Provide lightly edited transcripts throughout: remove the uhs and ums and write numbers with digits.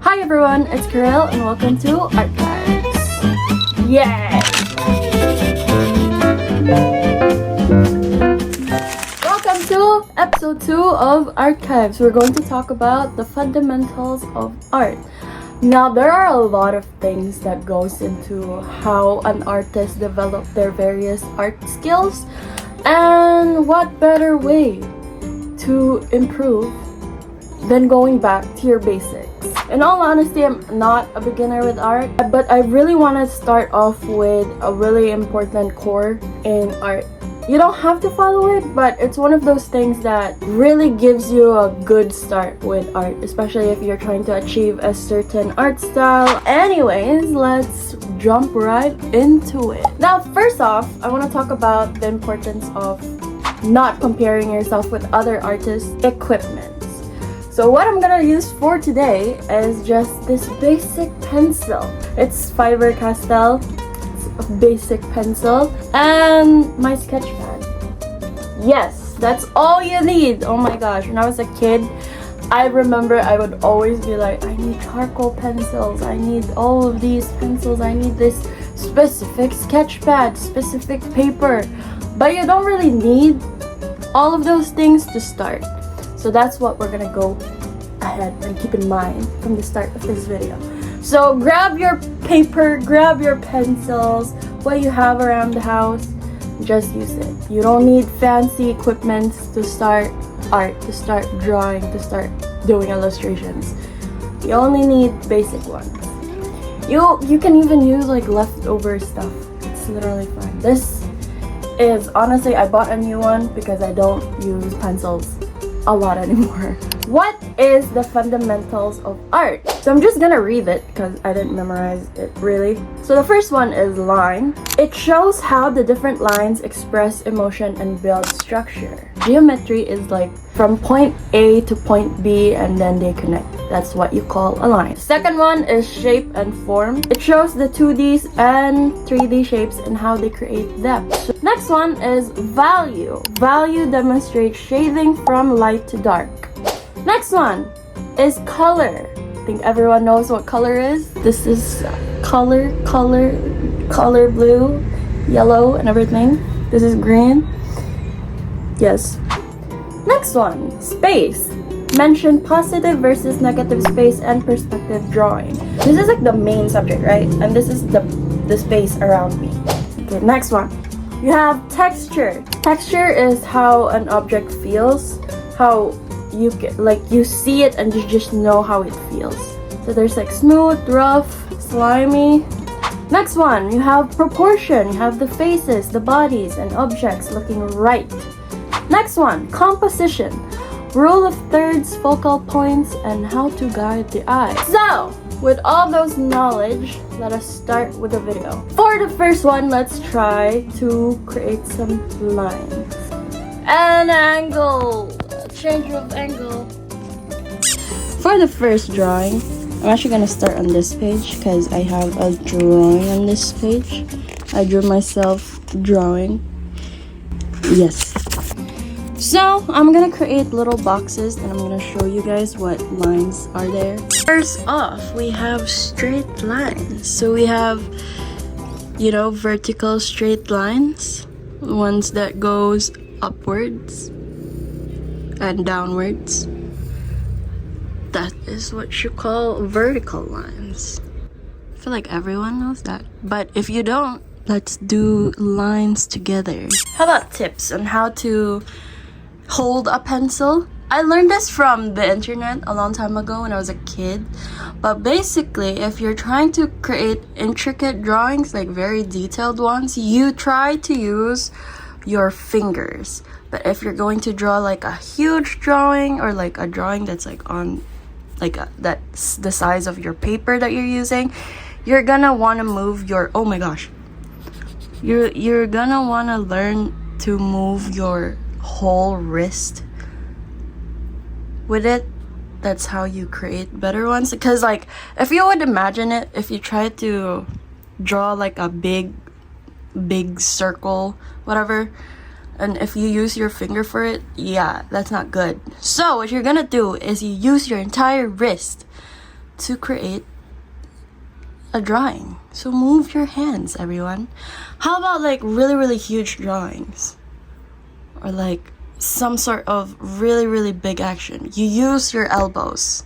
Hi everyone, it's Kahreal and welcome to ARTchives. Yay! Welcome to episode 2 of ARTchives. We're going to talk about the fundamentals of art. Now, there are a lot of things that goes into how an artist develop their various art skills, and what better way to improve than going back to your basics. In all honesty, I'm not a beginner with art, but I really want to start off with a really important core in art. You don't have to follow it, but it's one of those things that really gives you a good start with art, especially if you're trying to achieve a certain art style. Anyways, let's jump right into it. Now, first off, I want to talk about the importance of not comparing yourself with other artists' equipment. So what I'm gonna use for today is just this basic pencil. It's Faber-Castell. It's a basic pencil and my sketch pad. Yes, that's all you need. Oh my gosh, when I was a kid, I remember I would always be like, I need charcoal pencils, I need all of these pencils, I need this specific sketch pad, specific paper. But you don't really need all of those things to start. So that's what we're gonna go ahead and keep in mind from the start of this video. So grab your paper, grab your pencils, what you have around the house, just use it. You don't need fancy equipment to start art, to start drawing, to start doing illustrations. You only need basic ones. You can even use like leftover stuff. It's literally fine. This is honestly, I bought a new one because I don't use pencils a lot anymore. What is the fundamentals of art? So I'm just gonna read it because I didn't memorize it really. So the first one is line. It shows how the different lines express emotion and build structure. Geometry is like from point A to point B and then they connect. That's what you call a line. Second one is shape and form. It shows the 2D and 3D shapes and how they create depth. Next one is value. Value demonstrates shading from light to dark. Next one is color. I think everyone knows what color is. This is color blue, yellow, and everything. This is green. Yes. Next one, space. Mention positive versus negative space and perspective drawing. This is like the main subject, right? And this is the space around me. Okay, next one. You have texture. Texture is how an object feels, how you get, like you see it and you just know how it feels. So there's like smooth, rough, slimy. Next one, you have proportion. You have the faces, the bodies, and objects looking right. Next one, composition. Rule of thirds, focal points, and how to guide the eye. So, with all those knowledge, let us start with the video. For the first one, let's try to create some lines. An angle. Change of angle. For the first drawing, I'm actually gonna start on this page because I have a drawing on this page. I drew myself drawing. Yes. So I'm gonna create little boxes and I'm gonna show you guys what lines are there. First off, we have straight lines. So we have, you know, vertical straight lines, ones that goes upwards and downwards. That is what you call vertical lines. I feel like everyone knows that. But if you don't, let's do lines together. How about tips on how to hold a pencil? I learned this from the internet a long time ago when I was a kid. But basically, if you're trying to create intricate drawings, like very detailed ones, you try to use your fingers. But if you're going to draw like a huge drawing or like a drawing that's like on like that's the size of your paper that you're using, you're gonna want to move your, oh my gosh, you're gonna want to learn to move your whole wrist with it. That's how you create better ones. Because like if you would imagine it, if you try to draw like a big circle, whatever, and if you use your finger for it, yeah, that's not good. So what you're gonna do is you use your entire wrist to create a drawing. So move your hands, everyone. How about like really huge drawings? Or like some sort of really big action. You use your elbows.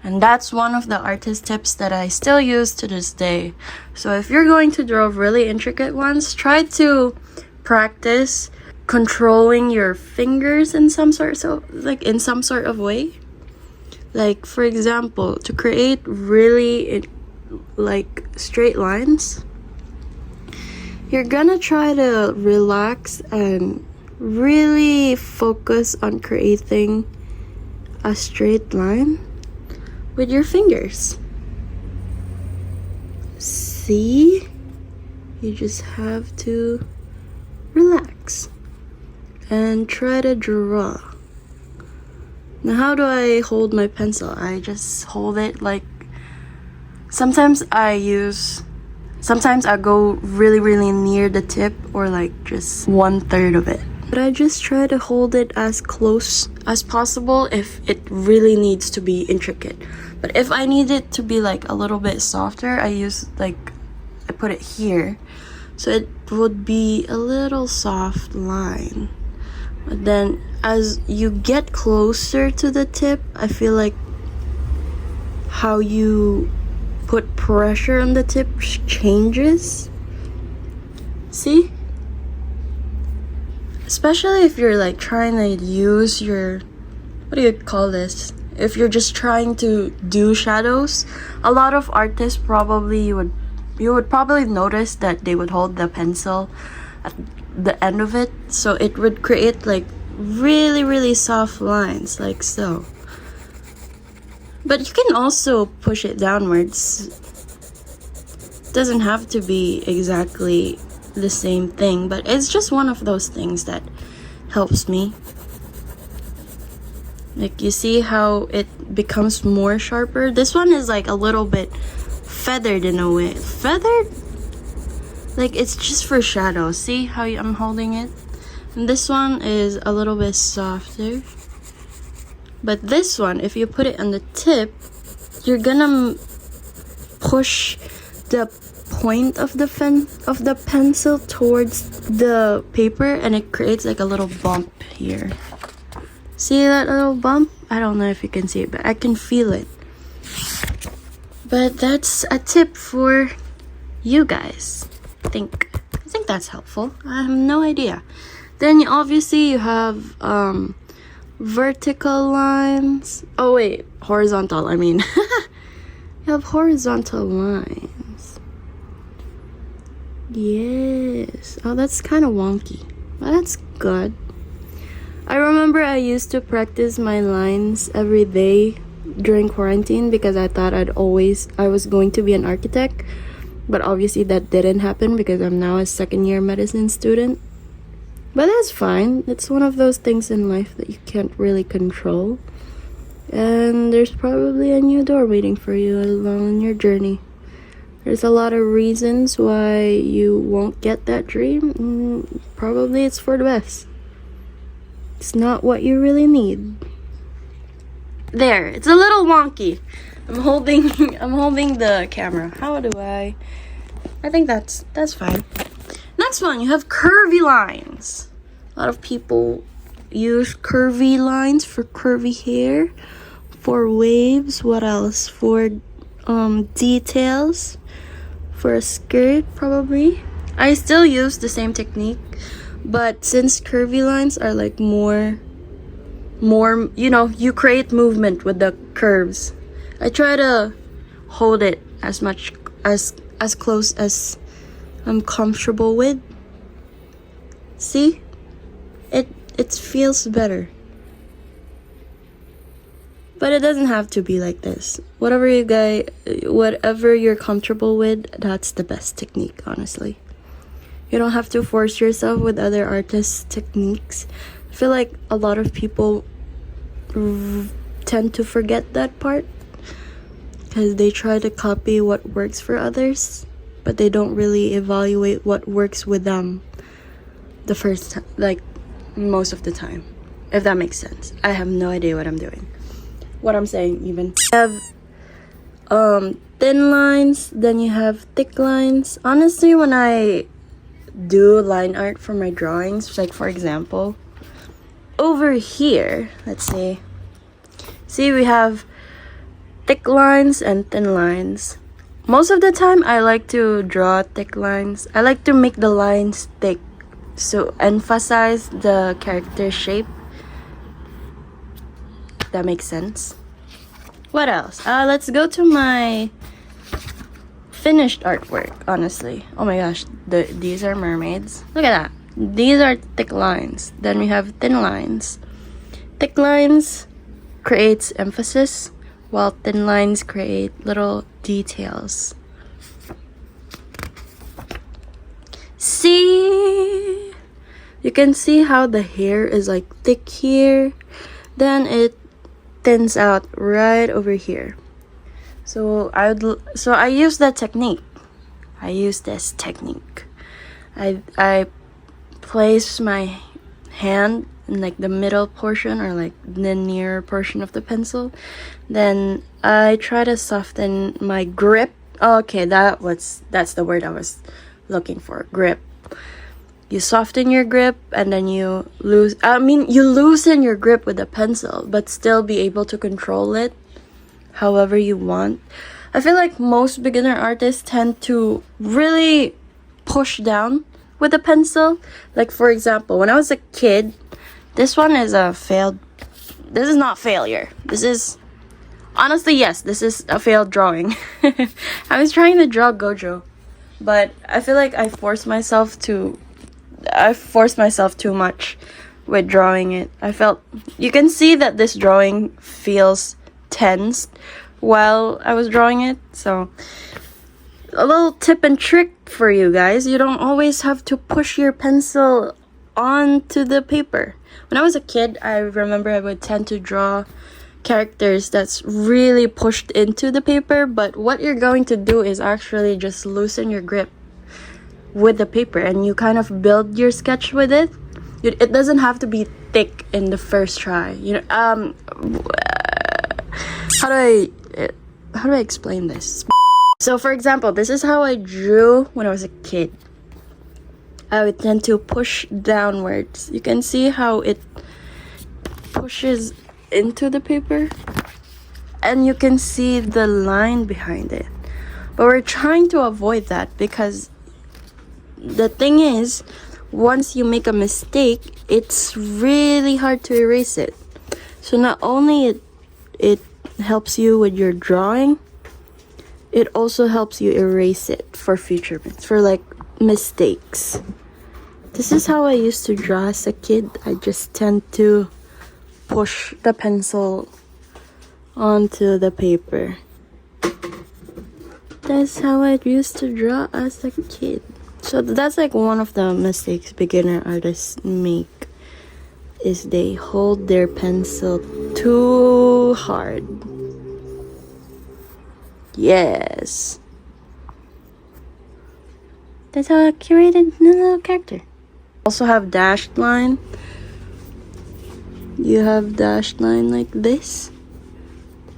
And that's one of the artist tips that I still use to this day. So if you're going to draw really intricate ones, try to practice controlling your fingers in some sort of way. Like for example, to create really like straight lines, you're gonna try to relax and really focus on creating a straight line with your fingers. See? You just have to relax and try to draw. Now, how do I hold my pencil? I just hold it like, sometimes I go really near the tip, or like just 1/3 of it. But I just try to hold it as close as possible if it really needs to be intricate. But if I need it to be like a little bit softer, I put it here. So it would be a little soft line. But then as you get closer to the tip, I feel like how you put pressure on the tip changes. See? Especially if you're like trying to use your, what do you call this? If you're just trying to do shadows, a lot of artists probably, you would probably notice that they would hold the pencil at the end of it, so it would create like really soft lines like so. But you can also push it downwards. It doesn't have to be exactly the same thing, but it's just one of those things that helps me. Like, you see how it becomes more sharper? This one is like a little bit feathered in a way. Feathered? Like, it's just for shadow. See how I'm holding it? And this one is a little bit softer. But this one, if you put it on the tip, you're gonna push the point of the pencil towards the paper, and it creates like a little bump here. See that little bump? I don't know if you can see it, but I can feel it. But that's a tip for you guys. I think that's helpful. I have no idea. Then obviously you have vertical lines. Oh wait, horizontal, I mean. You have horizontal lines. Yes. Oh, that's kind of wonky. But that's good. I remember I used to practice my lines every day during quarantine because I thought I was going to be an architect. But obviously that didn't happen because I'm now a second-year medicine student. But that's fine. It's one of those things in life that you can't really control. And there's probably a new door waiting for you along your journey. There's a lot of reasons why you won't get that dream. Probably it's for the best. It's not what you really need. There, it's a little wonky. I'm holding the camera. How do I think that's fine. Next one, you have curvy lines. A lot of people use curvy lines for curvy hair, for waves, what else? For details, for a skirt probably. I still use the same technique, but since curvy lines are like more, you create movement with the curves. I try to hold it as much as close as I'm comfortable with. See? It feels better. But it doesn't have to be like this. Whatever you're comfortable with, that's the best technique, honestly. You don't have to force yourself with other artists' techniques. I feel like a lot of people tend to forget that part because they try to copy what works for others, but they don't really evaluate what works with them the first time, like most of the time, if that makes sense. I have no idea what I'm saying even. I have thin lines, then you have thick lines. Honestly, when I do line art for my drawings, like for example, over here, let's see, we have thick lines and thin lines. Most of the time, I like to draw thick lines. I like to make the lines thick, so emphasize the character shape. That makes sense. What else? Let's go to my finished artwork, honestly. Oh my gosh, these are mermaids. Look at that. These are thick lines. Then we have thin lines. Thick lines creates emphasis, while thin lines create little details. See? You can see how the hair is like thick here. Then it thins out right over here. So I use that technique. I use this technique. I place my hand in like the middle portion or like the near portion of the pencil. Then I try to soften my grip. Okay, that's the word I was looking for. Grip. You soften your grip and then you loosen your grip with the pencil, but still be able to control it however you want. I feel like most beginner artists tend to really push down with the pencil. Like for example, when I was a kid, this one is this is not failure. This is, honestly, yes, this is a failed drawing. I was trying to draw Gojo, but I feel like I forced myself too much with drawing it. You can see that this drawing feels tense while I was drawing it. So a little tip and trick for you guys: you don't always have to push your pencil onto the paper. When I was a kid, I remember I would tend to draw characters that's really pushed into the paper, but what you're going to do is actually just loosen your grip with the paper and you kind of build your sketch with it. It doesn't have to be thick in the first try. How do I explain this? So for example, this is how I drew when I was a kid. I would tend to push downwards. You can see how it pushes into the paper and you can see the line behind it. But we're trying to avoid that because the thing is, once you make a mistake, it's really hard to erase it. So not only it helps you with your drawing, it also helps you erase it for future, for like mistakes. This is how I used to draw as a kid. I just tend to push the pencil onto the paper. That's how I used to draw as a kid. So that's like one of the mistakes beginner artists make, is they hold their pencil too hard. Yes. That's how I created a little character. Also have dashed line. You have dashed line like this.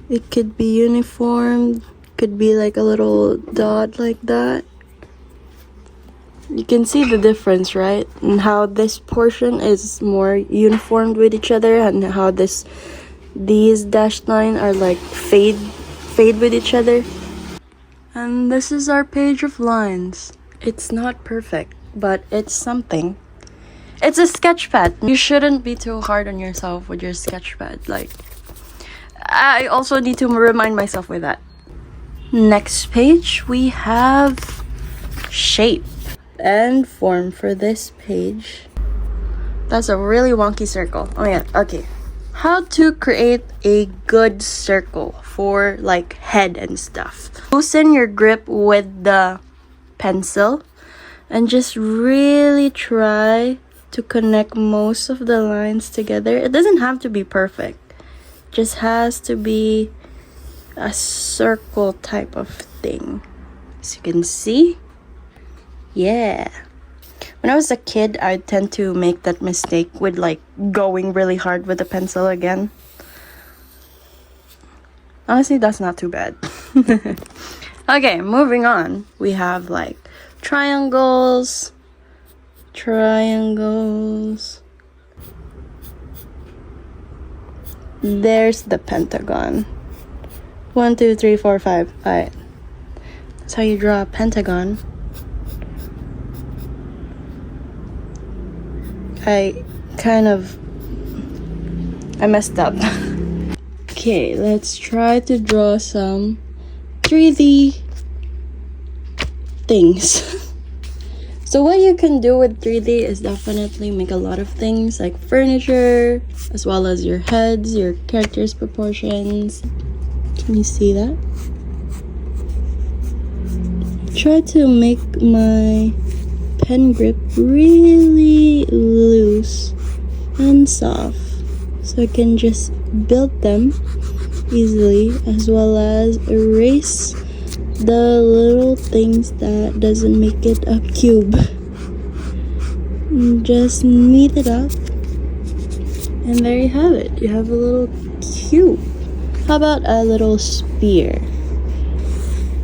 It could be uniform, could be like a little dot like that. You can see the difference, right? And how this portion is more uniformed with each other, and how these dashed line are like fade with each other. And this is our page of lines. It's not perfect, but it's something. It's a sketch pad. You shouldn't be too hard on yourself with your sketch pad. Like, I also need to remind myself with that. Next page, we have shape and form for this page. That's a really wonky circle. Oh yeah, okay. How to create a good circle for like head and stuff. Loosen your grip with the pencil and just really try to connect most of the lines together. It doesn't have to be perfect. It just has to be a circle type of thing. As you can see, yeah. When I was a kid, I tend to make that mistake with like going really hard with the pencil again. Honestly, that's not too bad. Okay, moving on. We have like triangles. There's the pentagon. 1, 2, 3, 4, 5. Alright. That's how you draw a pentagon. I messed up. Okay, let's try to draw some 3D things. So what you can do with 3D is definitely make a lot of things like furniture, as well as your heads, your characters' proportions. Can you see that? Try to make my pen grip really loose and soft so I can just build them easily, as well as erase the little things that doesn't make it a cube. Just knead it up, and there you have it. You have a little cube. How about a little spear?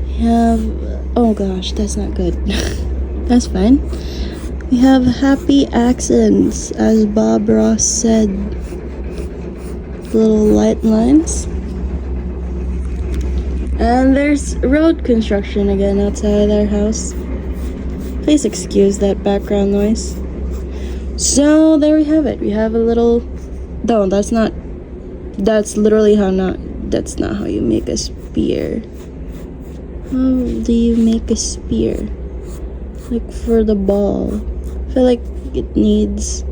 You have, oh gosh, that's not good. That's fine. We have happy accents, as Bob Ross said. Little light lines. And there's road construction again outside our house. Please excuse that background noise. So there we have it. We have a little... No, that's not how you make a spear. How do you make a spear? Like for the ball. I feel like it needs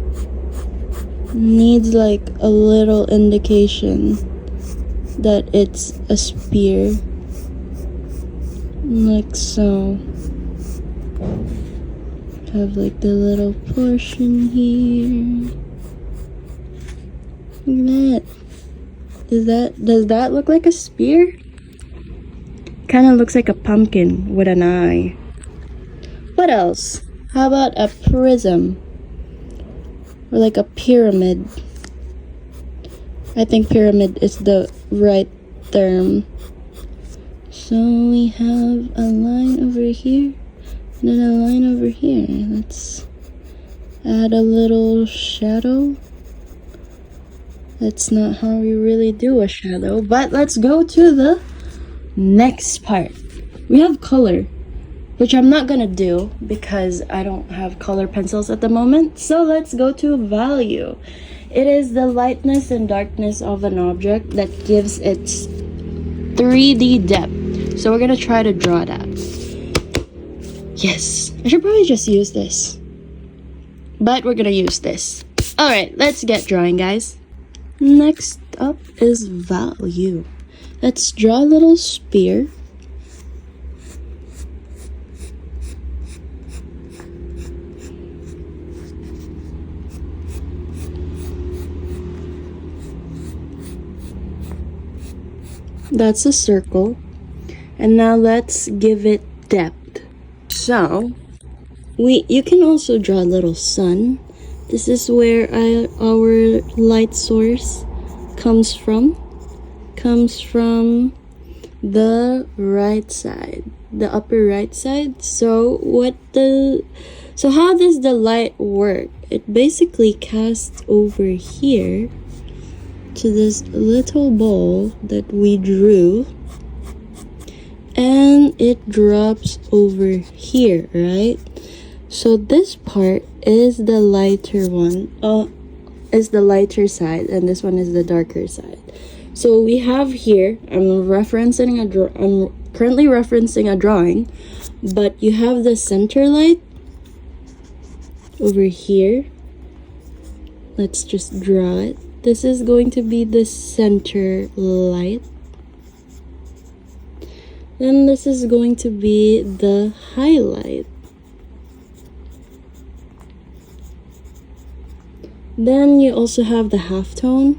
like a little indication that it's a spear. Like so. Have like the little portion here. Look at that. Does that look like a spear? Kind of looks like a pumpkin with an eye. What else? How about a prism? Or like a pyramid? I think pyramid is the right term. So we have a line over here and then a line over here. Let's add a little shadow. That's not how we really do a shadow, but let's go to the next part. We have color, which I'm not gonna do because I don't have color pencils at the moment. So let's go to value. It is the lightness and darkness of an object that gives its 3D depth. So we're gonna try to draw that. Yes, I should probably just use this, but we're gonna use this. All right, let's get drawing, guys. Next up is value. Let's draw a little spear. That's a circle. And now let's give it depth. So, you can also draw a little sun. This is where our light source comes from. Comes from the right side, the upper right side. So how does the light work? It basically casts over here to this little ball that we drew, and it drops over here, right? So this part is the lighter one, is the lighter side, and this one is the darker side. So we have here, I'm currently referencing a drawing, but you have the center light over here. Let's just draw it. This is going to be the center light. Then this is going to be the highlight. Then you also have the halftone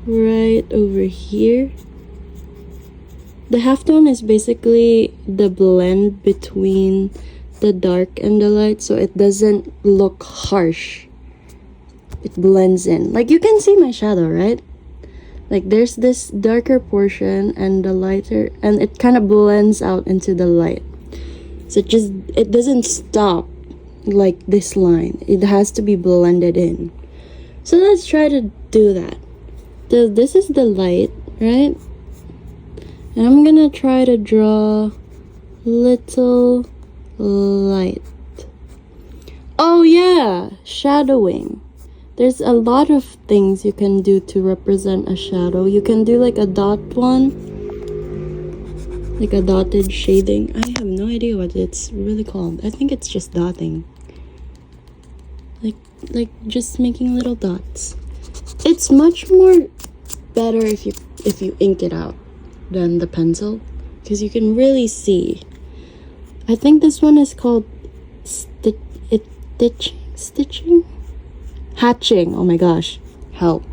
right over here. The halftone is basically the blend between the dark and the light, so it doesn't look harsh. It blends in. Like you can see my shadow, right? Like there's this darker portion and the lighter, and it kind of blends out into the light. So it doesn't stop like this line. It has to be blended in. So let's try to do that. This is the light, right? And I'm gonna try to draw little light. Oh yeah, shadowing. There's a lot of things you can do to represent a shadow. You can do like a dot one, like a dotted shading. I have no idea what it's really called. I think it's just dotting. Like just making little dots. It's much more better if you ink it out than the pencil, because you can really see. I think this one is called stitching? Hatching. Oh my gosh. Help.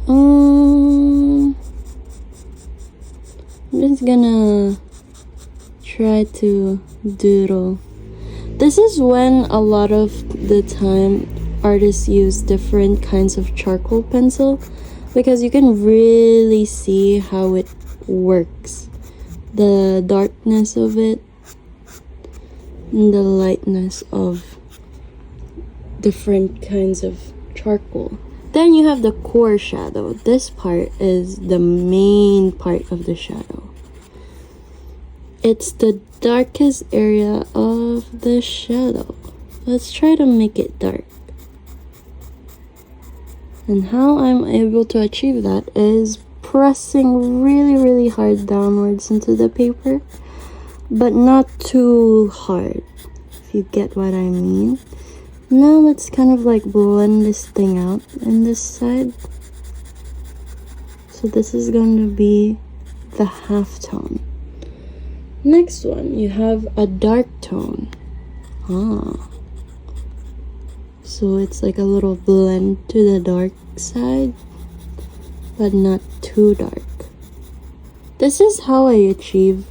I'm just gonna try to doodle. This is when a lot of the time artists use different kinds of charcoal pencil, because you can really see how it works. The darkness of it and the lightness of different kinds of charcoal. Then you have the core shadow. This part is the main part of the shadow. It's the darkest area of the shadow. Let's try to make it dark. And how I'm able to achieve that is pressing really, really hard downwards into the paper, but not too hard, if you get what I mean. Now let's kind of like blend this thing out in this side. So this is going to be the half tone. Next one, you have a dark tone. So it's like a little blend to the dark side, but not too dark. This is how I achieve.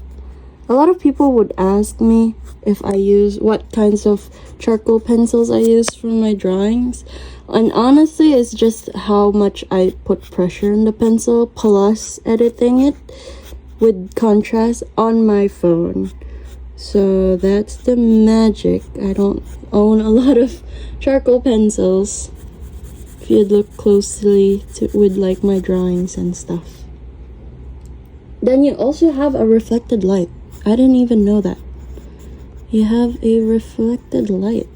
A lot of people would ask me if I use what kinds of charcoal pencils I use for my drawings. And honestly, it's just how much I put pressure on the pencil plus editing it with contrast on my phone. So that's the magic. I don't own a lot of charcoal pencils, if you'd look closely with like my drawings and stuff. Then you also have a reflected light. I didn't even know that. You have a reflected light.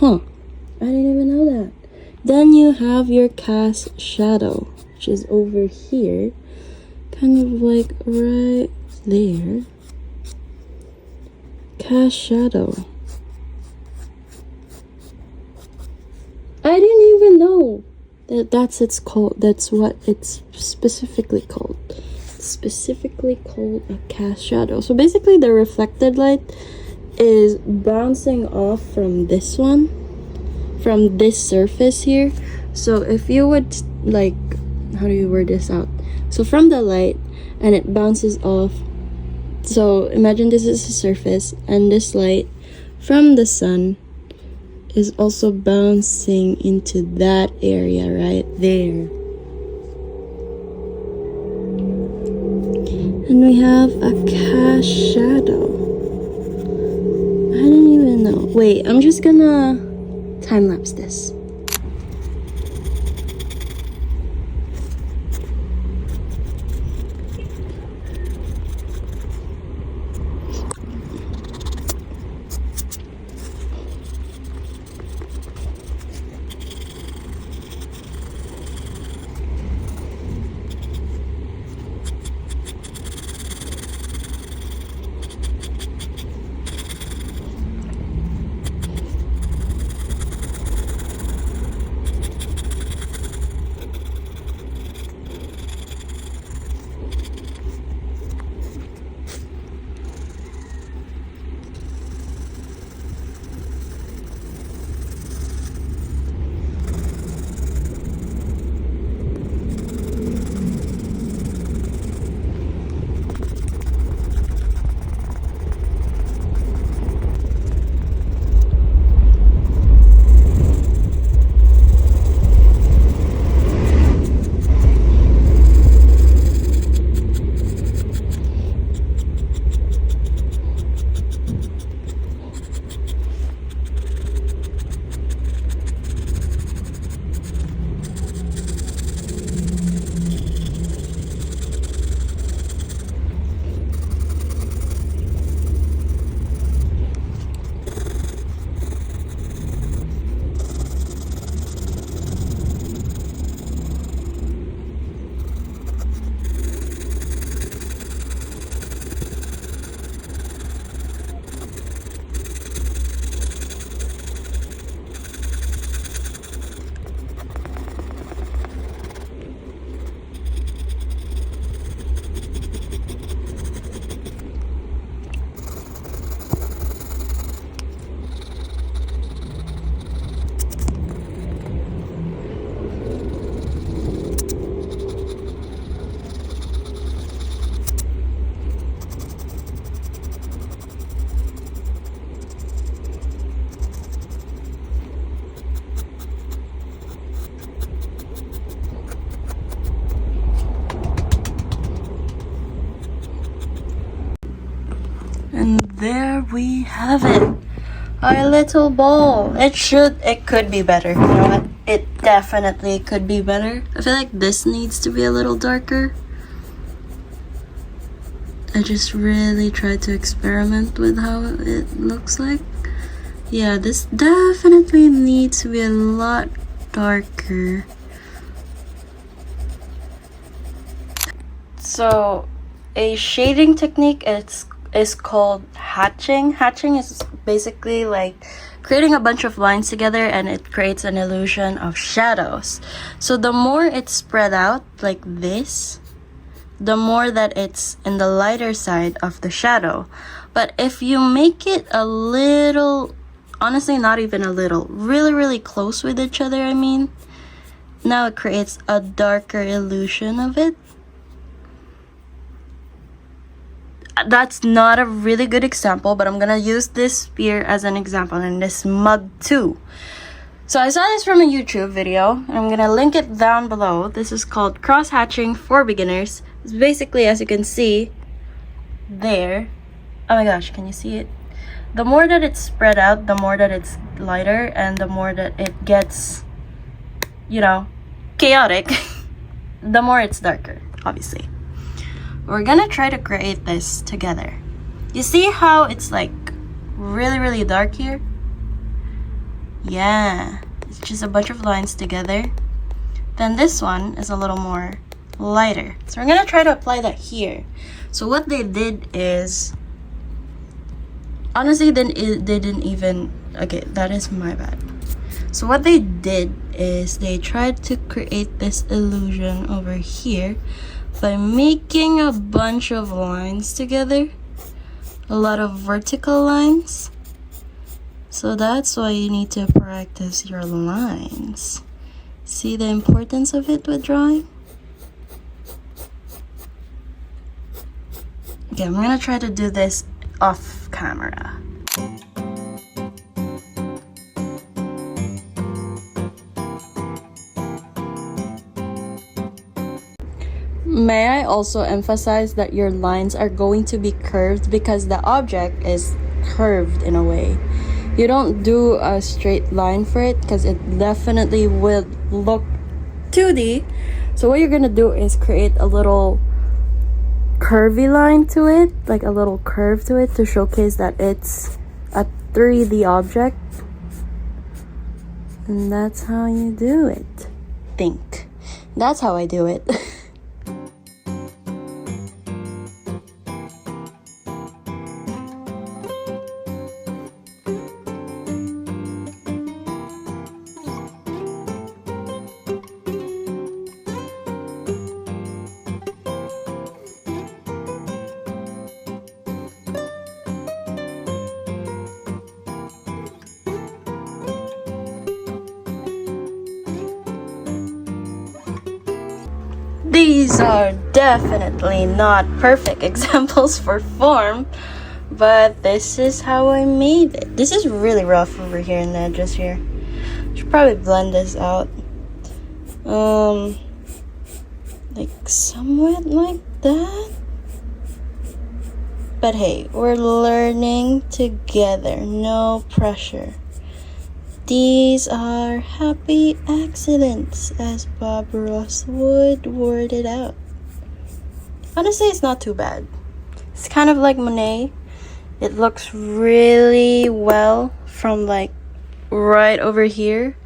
I didn't even know that. Then you have your cast shadow, which is over here, kind of like right there. Cast shadow. I didn't even know that's what it's specifically called. It's specifically called a cast shadow. So basically the reflected light is bouncing off from this one, from this surface here. So if you would like, how do you word this out? So from the light, and it bounces off. So imagine this is a surface, and this light from the sun is also bouncing into that area right there. And we have a cast shadow. I didn't even know. Wait, I'm just gonna time lapse this. we have it. Our little ball. It could be better. You know what? It definitely could be better. I feel like this needs to be a little darker. I just really tried to experiment with how it looks like. Yeah, this definitely needs to be a lot darker. So, a shading technique is called hatching. Hatching is basically like creating a bunch of lines together, and it creates an illusion of shadows. So the more it's spread out like this, the more that it's in the lighter side of the shadow. But if you make it a little, honestly not even a little, really close with each other, I mean, now it creates a darker illusion of it. That's not a really good example, but I'm gonna use this spear as an example, and this mug too. So I saw this from a YouTube video, and I'm gonna link it down below. This is called cross hatching for beginners. It's basically, as you can see there, oh my gosh, can you see it? The more that it's spread out, the more that it's lighter, and the more that it gets, you know, chaotic, the more it's darker, obviously. We're gonna try to create this together. You see how it's like really dark here? Yeah, it's just a bunch of lines together. Then this one is a little more lighter. So we're gonna try to apply that here. So what they did is, honestly, then they didn't even, okay, that is my bad. So what they did is they tried to create this illusion over here by making a bunch of lines together, a lot of vertical lines. So that's why you need to practice your lines. See the importance of it with drawing? Okay, I'm gonna try to do this off camera. May I also emphasize that your lines are going to be curved because the object is curved in a way. You don't do a straight line for it because it definitely will look 2D. So what you're gonna do is create a little curvy line to it, like a little curve to it, to showcase that it's a 3D object. And that's how you do it. Think. That's how I do it. These are definitely not perfect examples for form, but this is how I made it. This is really rough over here in the edges here. Should probably blend this out. Like somewhat like that. But hey, we're learning together, no pressure. These are happy accidents, as Bob Ross would word it out. Honestly, it's not too bad. It's kind of like Monet. It looks really well from like right over here.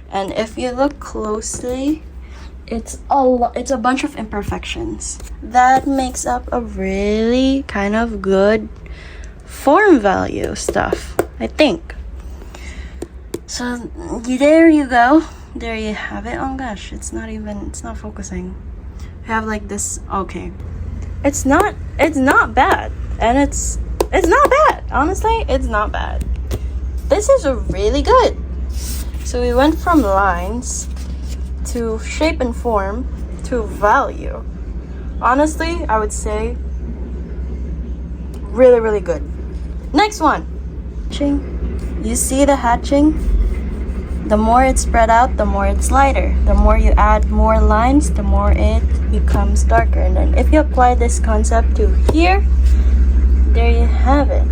And if you look closely, it's a bunch of imperfections. That makes up a really kind of good form value stuff, I think. So there you go. There you have it. Oh gosh, it's not focusing. I have like this, okay. It's not bad. And it's not bad. Honestly, it's not bad. This is really good. So we went from lines to shape and form to value. Honestly, I would say really good. Next one. You see the hatching? The more it's spread out, the more it's lighter. The more you add more lines, the more it becomes darker. And then if you apply this concept to here, there you have it.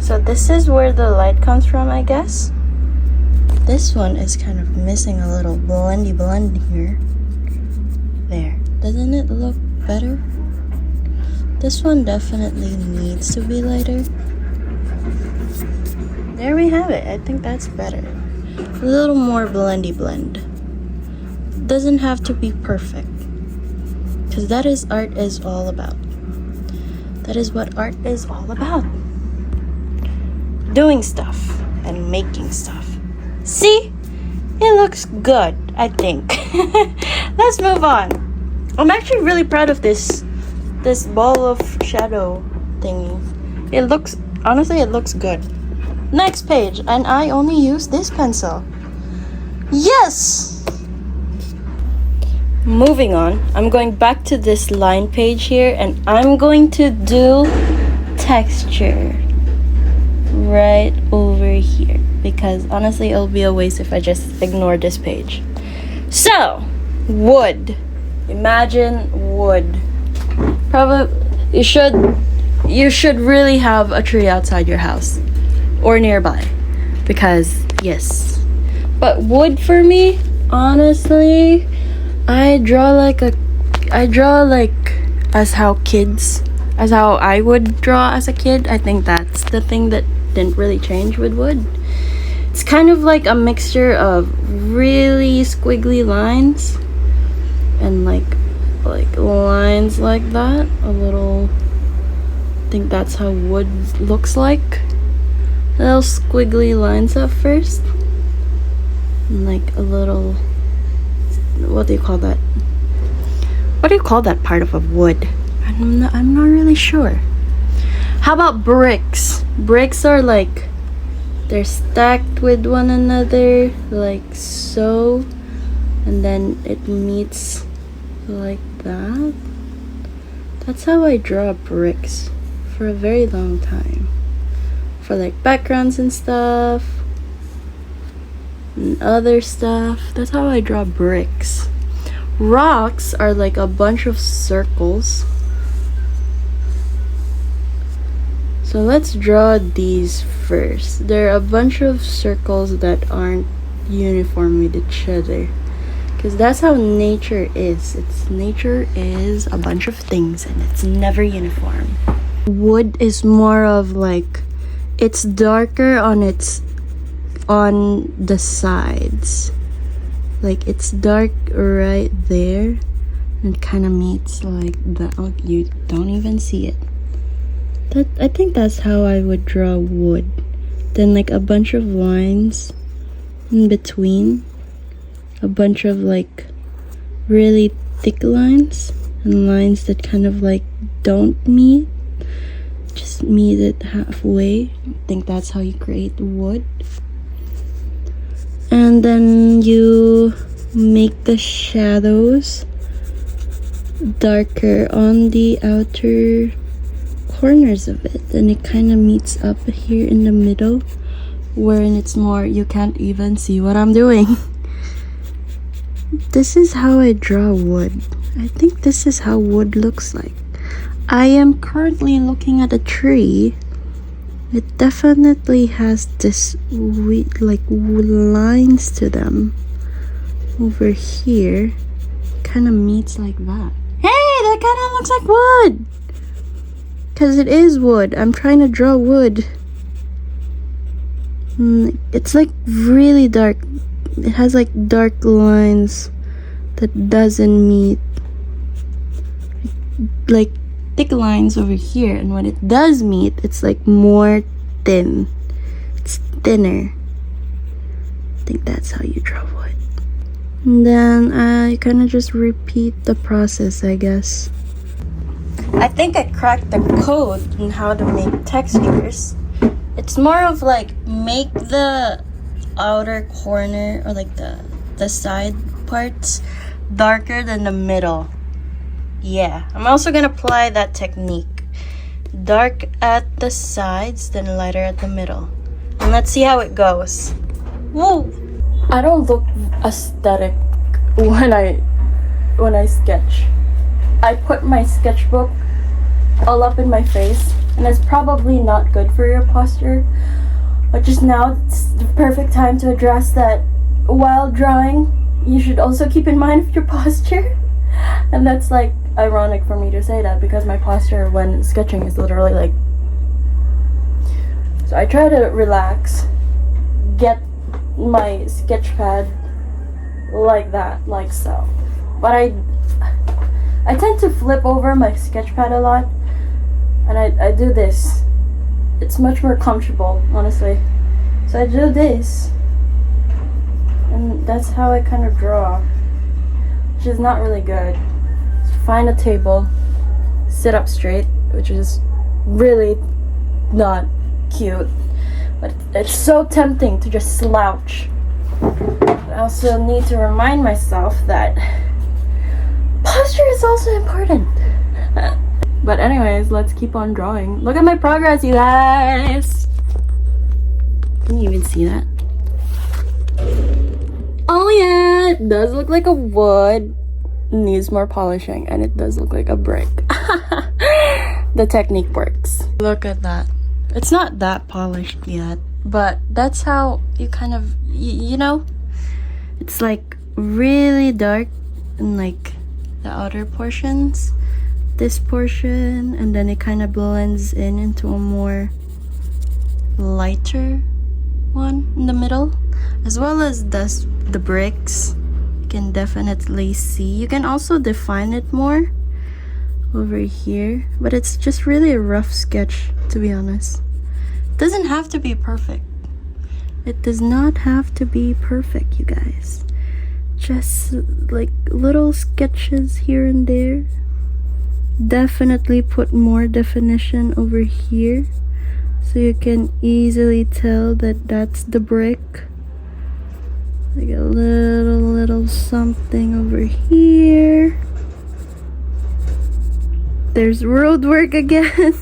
So this is where the light comes from, I guess. This one is kind of missing a little blendy blend here. There. Doesn't it look better? This one definitely needs to be lighter. There we have it. I think that's better. A little more blendy blend. Doesn't have to be perfect. Because that is art is all about. That is what art is all about. Doing stuff and making stuff. See? It looks good, I think. Let's move on. I'm actually really proud of this ball of shadow thingy. It looks, honestly, it looks good. Next page, and I only use this pencil. Yes! Moving on, I'm going back to this line page here, and I'm going to do texture right over here, because honestly it'll be a waste if I just ignore this page. So, wood. Imagine wood. Probably you should really have a tree outside your house or nearby, because yes. But wood for me, honestly, I draw like as how I would draw as a kid. I think that's the thing that didn't really change with wood. It's kind of like a mixture of really squiggly lines and like lines like that. A little, I think that's how wood looks like. Little squiggly lines at first. And like a little, what do you call that? What do you call that part of a wood? I'm not really sure. How about bricks? Bricks are like, they're stacked with one another like so, and then it meets like that. That's how I draw bricks for a very long time. For like backgrounds and stuff and other stuff. That's how I draw bricks. Rocks are like a bunch of circles. So let's draw these first. There are a bunch of circles that aren't uniform with each other, because that's how nature is. Nature is a bunch of things and it's never uniform. Wood is more of like, it's darker on the sides. Like it's dark right there and it kind of meets like that. Oh, you don't even see it. I think that's how I would draw wood. Then like a bunch of lines in between. A bunch of like really thick lines and lines that kind of like don't meet. Just meet it halfway. I think that's how you create wood. And then you make the shadows darker on the outer corners of it, and it kind of meets up here in the middle, wherein it's more, you can't even see what I'm doing. This is how I draw wood. I think this is how wood looks like. I am currently looking at a tree. It definitely has this like lines to them over here. Kind of meets like that. Hey, that kind of looks like wood. Because it is wood. I'm trying to draw wood. It's like really dark. It has like dark lines that doesn't meet like thick lines over here, and when it does meet, it's like more thin. It's thinner. I think that's how you draw wood. And then I kind of just repeat the process, I guess. I think I cracked the code on how to make textures. It's more of like, make the outer corner or like the side parts darker than the middle. Yeah, I'm also gonna apply that technique. Dark at the sides, then lighter at the middle. And let's see how it goes. Woo! I don't look aesthetic when I sketch. I put my sketchbook all up in my face and it's probably not good for your posture. But just now, it's the perfect time to address that while drawing, you should also keep in mind your posture. And that's like ironic for me to say that because my posture when sketching is literally like. So I try to relax, get my sketch pad like that, like so. But I tend to flip over my sketch pad a lot, and I do this. It's much more comfortable, honestly. So I do this, and that's how I kind of draw, which is not really good. So find a table, sit up straight, which is really not cute, but it's so tempting to just slouch. I also need to remind myself that posture is also important. But anyways, let's keep on drawing. Look at my progress, you guys. Can you even see that? Oh yeah, it does look like a wood. Needs more polishing, and it does look like a brick. The technique works. Look at that. It's not that polished yet, but that's how you kind of, you know, it's like really dark in like the outer portions, this portion, and then it kind of blends in into a more lighter one in the middle, as well as the bricks. You can definitely see. You can also define it more over here, but it's just really a rough sketch, to be honest. It doesn't have to be perfect. It does not have to be perfect, you guys. Just like little sketches here and there. Definitely put more definition over here so you can easily tell that that's the brick. Like a little something over here. There's road work again.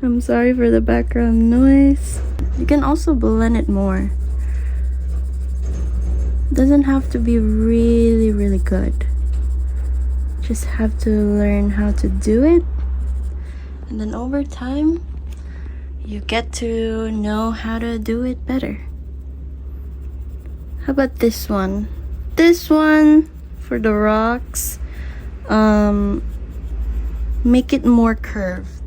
I'm sorry for the background noise. You can also blend it more. Doesn't have to be really good. Just have to learn how to do it, and then over time you get to know how to do it better. How about this one? This one for the rocks, make it more curved,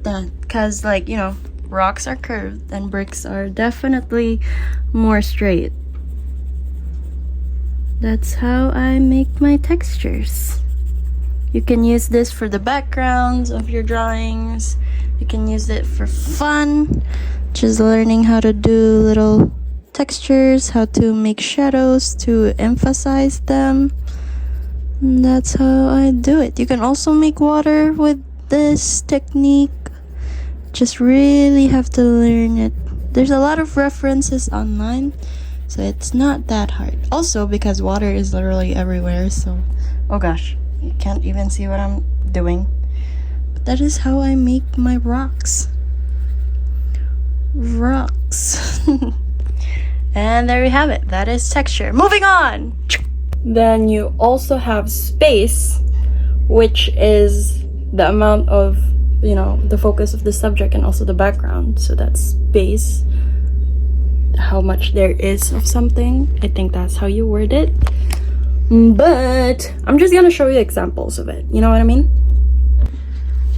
because like, you know, rocks are curved and bricks are definitely more straight. That's how I make my textures. You can use this for the backgrounds of your drawings. You can use it for fun, just learning how to do little textures, how to make shadows to emphasize them. And that's how I do it. You can also make water with this technique. Just really have to learn it. There's a lot of references online, so it's not that hard. Also, because water is literally everywhere, so oh gosh, you can't even see what I'm doing. But that is how I make my rocks. And there you have it. That is texture. Moving on. Then you also have space, which is the amount of, you know, the focus of the subject and also the background. So that's space, how much there is of something. I think that's how you word it. But I'm just gonna show you examples of it. You know what I mean?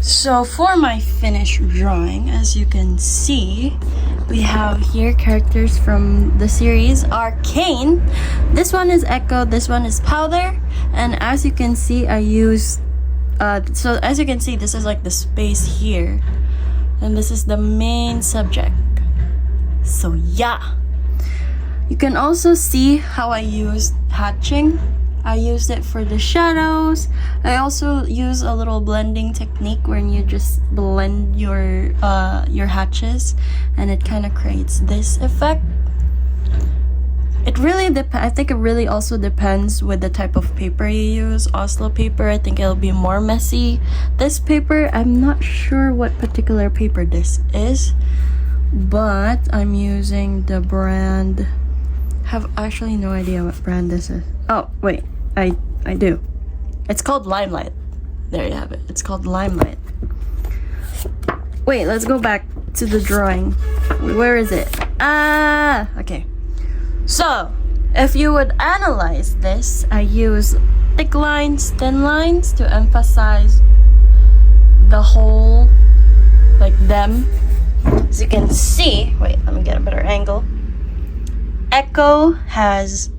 So for my finished drawing, as you can see, we have here characters from the series Arcane. This one is Echo, this one is Powder, and as you can see, I used so as you can see, this is like the space here, and this is the main subject. So yeah, you can also see how I used hatching. I used it for the shadows. I also use a little blending technique where you just blend your hatches, and it kind of creates this effect. It really I think it really also depends with the type of paper you use. Oslo paper, I think it'll be more messy. This paper, I'm not sure what particular paper this is, but I'm using the brand. Have actually no idea what brand this is. Oh wait, I do. It's called Limelight. There you have it. It's called Limelight. Wait, let's go back to the drawing. Where is it? Okay. So, if you would analyze this, I use thick lines, thin lines to emphasize the whole, like them. As you can see, wait, let me get a better angle. Echo has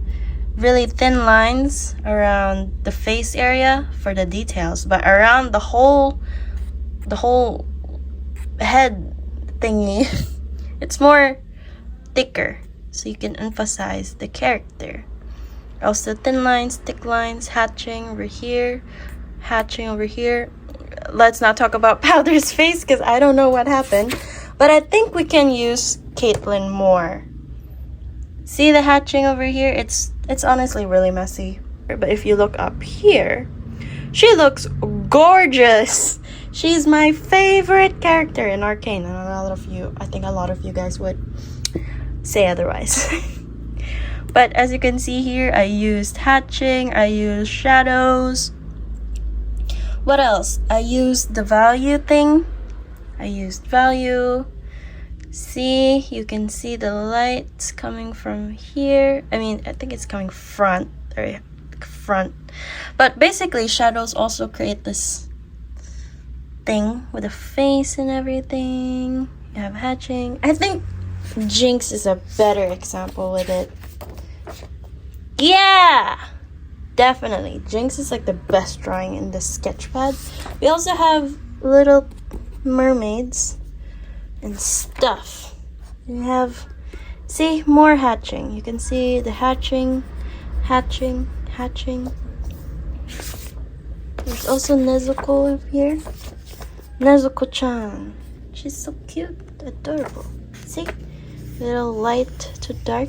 really thin lines around the face area for the details, but around the whole head thingy, it's more thicker, so you can emphasize the character. Also thin lines, thick lines, hatching over here, hatching over here. Let's not talk about Powder's face because I don't know what happened, but I think we can use Caitlyn more. See the hatching over here? It's honestly really messy, but if you look up here, she looks gorgeous. She's my favorite character in Arcane, and I think a lot of you guys would say otherwise. But as you can see here, I used hatching, I used shadows. What else? I used the value thing. I used value. See, you can see the lights coming from here. I think it's coming front. But basically, shadows also create this thing with a face and everything. You have hatching. I think Jinx is a better example with it. Yeah! Definitely. Jinx is like the best drawing in the sketchpad. We also have little mermaids and stuff. You have, see, more hatching. You can see the hatching. There's also Nezuko up here. Nezuko-chan. She's so cute, adorable. See? Little light to dark.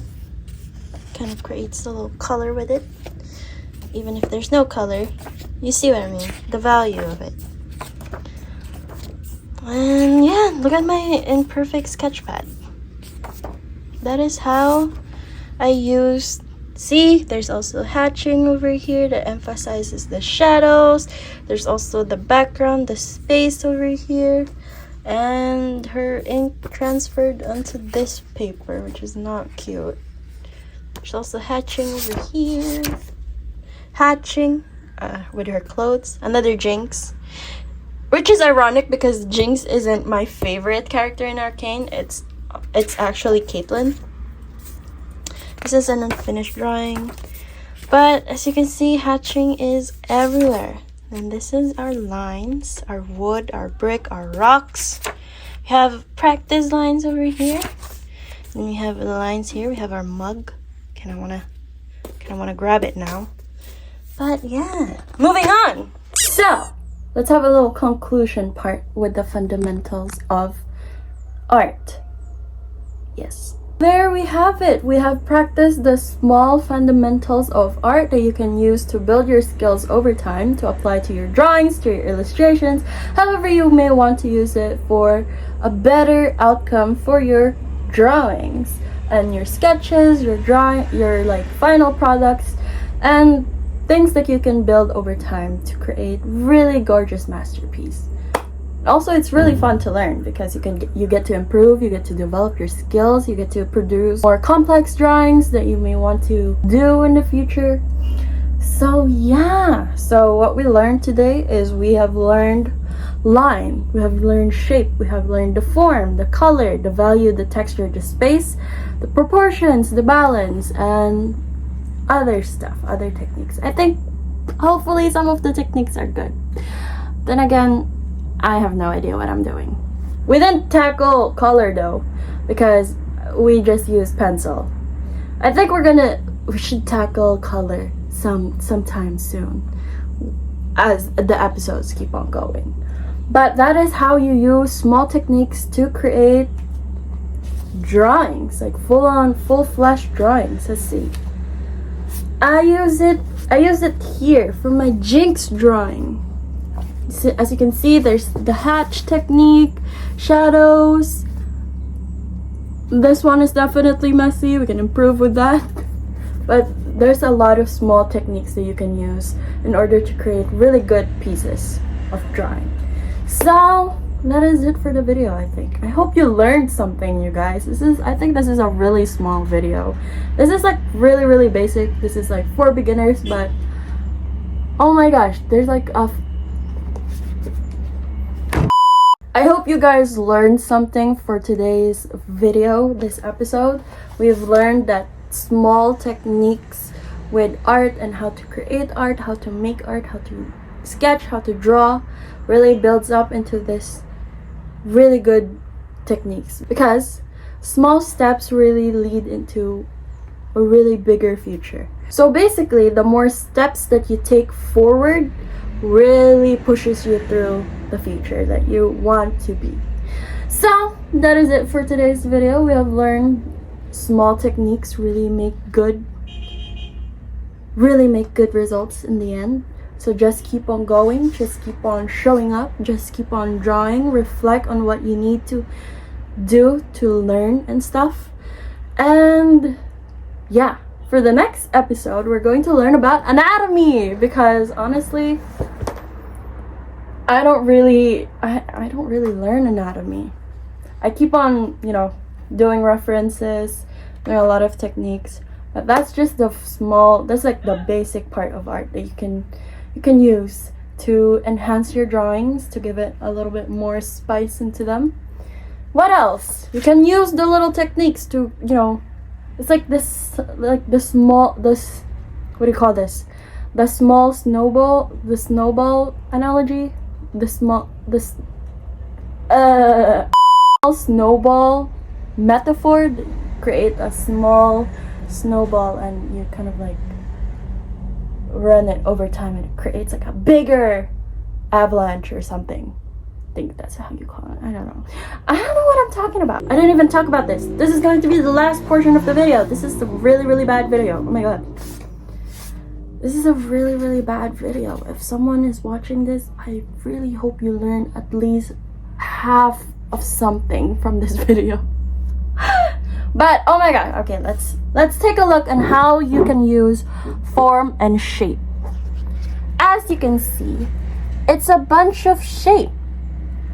Kind of creates a little color with it. Even if there's no color, you see what I mean. The value of it. And yeah, look at my imperfect sketchpad. That is how I used. See, there's also hatching over here that emphasizes the shadows. There's also the background, the space over here. And her ink transferred onto this paper, which is not cute. There's also hatching over here. Hatching with her clothes. Another Jinx. Which is ironic because Jinx isn't my favorite character in Arcane. It's actually Caitlyn. This is an unfinished drawing. But as you can see, hatching is everywhere. And this is our lines, our wood, our brick, our rocks. We have practice lines over here. And we have the lines here. We have our mug. Kinda wanna grab it now. But yeah, moving on. So let's have a little conclusion part with the fundamentals of art. Yes. There we have it. We have practiced the small fundamentals of art that you can use to build your skills over time to apply to your drawings, to your illustrations, however you may want to use it for a better outcome for your drawings and your sketches, your like final products, and things that you can build over time to create really gorgeous masterpiece. Also, it's really fun to learn because you get to improve, you get to develop your skills, you get to produce more complex drawings that you may want to do in the future. So yeah, so what we learned today is we have learned line, we have learned shape, we have learned the form, the color, the value, the texture, the space, the proportions, the balance, and other stuff, other techniques. I think hopefully some of the techniques are good. Then again, I have no idea what I'm doing. We didn't tackle color though, because we just used pencil. I think we should tackle color sometime soon as the episodes keep on going. But that is how you use small techniques to create drawings, like full-fledged drawings. Let's see. I use it here for my Jinx drawing. As you can see, there's the hatch technique, shadows. This one is definitely messy. We can improve with that. But there's a lot of small techniques that you can use in order to create really good pieces of drawing. So that is it for the video. I think I hope you learned something, you guys. I think this is a really small video. This is like really basic. This is like for beginners, but oh my gosh, there's like a I hope you guys learned something for today's video, this episode. We've learned that small techniques with art and how to create art, how to make art, how to sketch, how to draw really builds up into this really good techniques, because small steps really lead into a really bigger future. So basically, the more steps that you take forward really pushes you through the future that you want to be. So that is it for today's video. We have learned small techniques really make good results in the end. So just keep on going, just keep on showing up, just keep on drawing, reflect on what you need to do to learn and stuff. And yeah, for the next episode, we're going to learn about anatomy, because honestly, I don't really learn anatomy. I keep on, doing references, there are a lot of techniques, but that's just that's like the basic part of art that you can use to enhance your drawings, to give it a little bit more spice into them. What else? You can use the little techniques to, it's like this, like what do you call this? The snowball analogy. Small snowball metaphor. Create a small snowball and you kind of like run it over time and it creates like a bigger avalanche or something. I think that's how you call it. I don't know what I'm talking about. I didn't even talk about this. This is going to be the last portion of the video. This is a really bad video. Oh my god, this is a really bad video. If someone is watching this, I really hope you learn at least half of something from this video. But oh my god, okay, let's take a look on how you can use form and shape. As you can see, it's a bunch of shape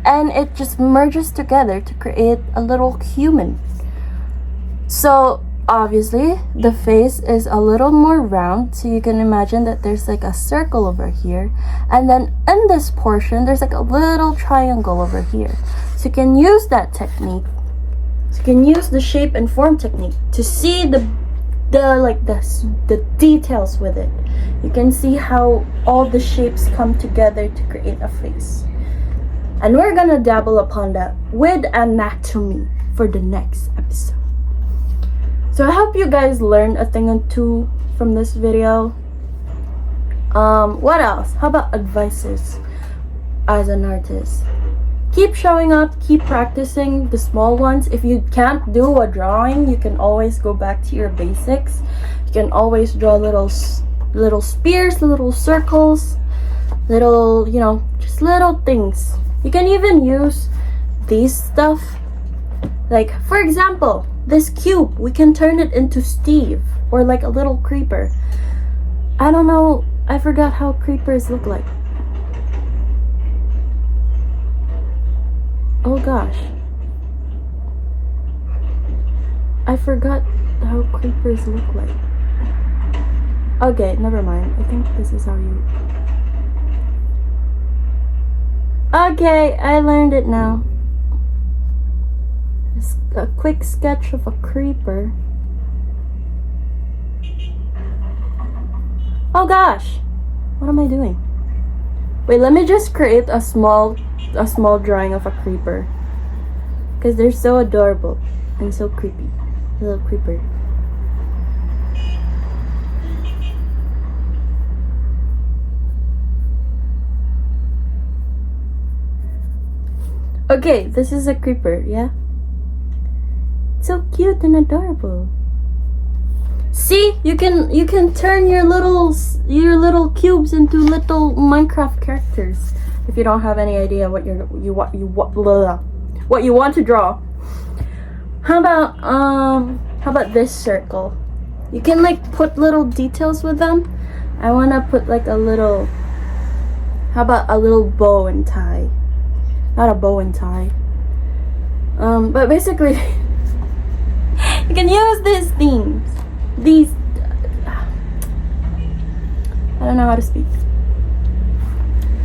and it just merges together to create a little human. So obviously the face is a little more round, so you can imagine that there's like a circle over here, and then in this portion there's like a little triangle over here. So you can use that technique. So you can use the shape and form technique to see the details with it. You can see how all the shapes come together to create a face. And we're gonna dabble upon that with anatomy for the next episode. So I hope you guys learned a thing or two from this video. What else? How about advices as an artist? Keep showing up, keep practicing the small ones. If you can't do a drawing, you can always go back to your basics. You can always draw little spears, little circles, little, just little things. You can even use these stuff. Like, for example, this cube, we can turn it into Steve or like a little creeper. I don't know, I forgot how creepers look like. Oh gosh, I forgot how creepers look like. Okay, never mind. I think this is how you... Okay, I learned it now. It's a quick sketch of a creeper. Oh gosh, what am I doing? Wait, let me just create a small drawing of a creeper, because they're so adorable and so creepy. Little creeper. Okay, this is a creeper, yeah? So cute and adorable. See, you can turn your little cubes into little Minecraft characters if you don't have any idea what you want to draw. How about this circle? You can like put little details with them. I want to put like a little, how about a little bow and tie? not a bow and tie. But basically, you can use these things. These, I don't know how to speak.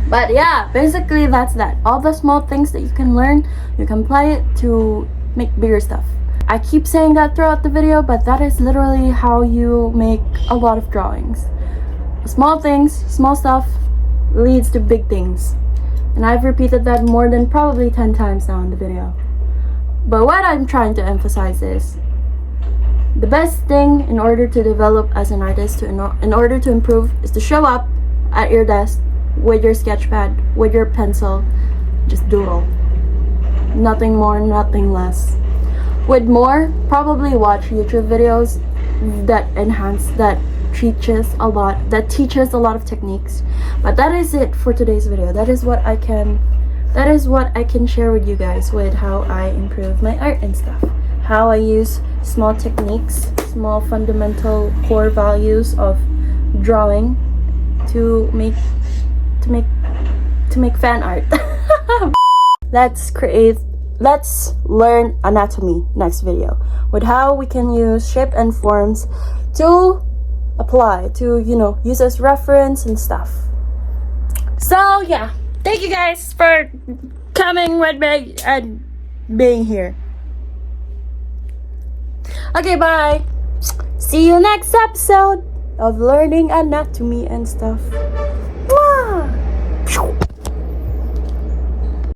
But yeah, basically that's that. All the small things that you can learn, you can apply it to make bigger stuff. I keep saying that throughout the video, but that is literally how you make a lot of drawings. Small things, small stuff leads to big things. And I've repeated that more than probably 10 times now in the video. But what I'm trying to emphasize is the best thing in order to develop as an artist, in order to improve, is to show up at your desk with your sketch pad, with your pencil, just doodle. Nothing more, nothing less. With more, probably watch YouTube videos that teaches a lot of techniques. But that is it for today's video. That is what I can share with you guys with how I improve my art and stuff. How I use small techniques, small fundamental core values of drawing to make fan art. Let's learn anatomy next video, with how we can use shape and forms to apply, to use as reference and stuff. So yeah, thank you guys for coming with me and being here. Okay, bye. See you next episode of learning anatomy and stuff.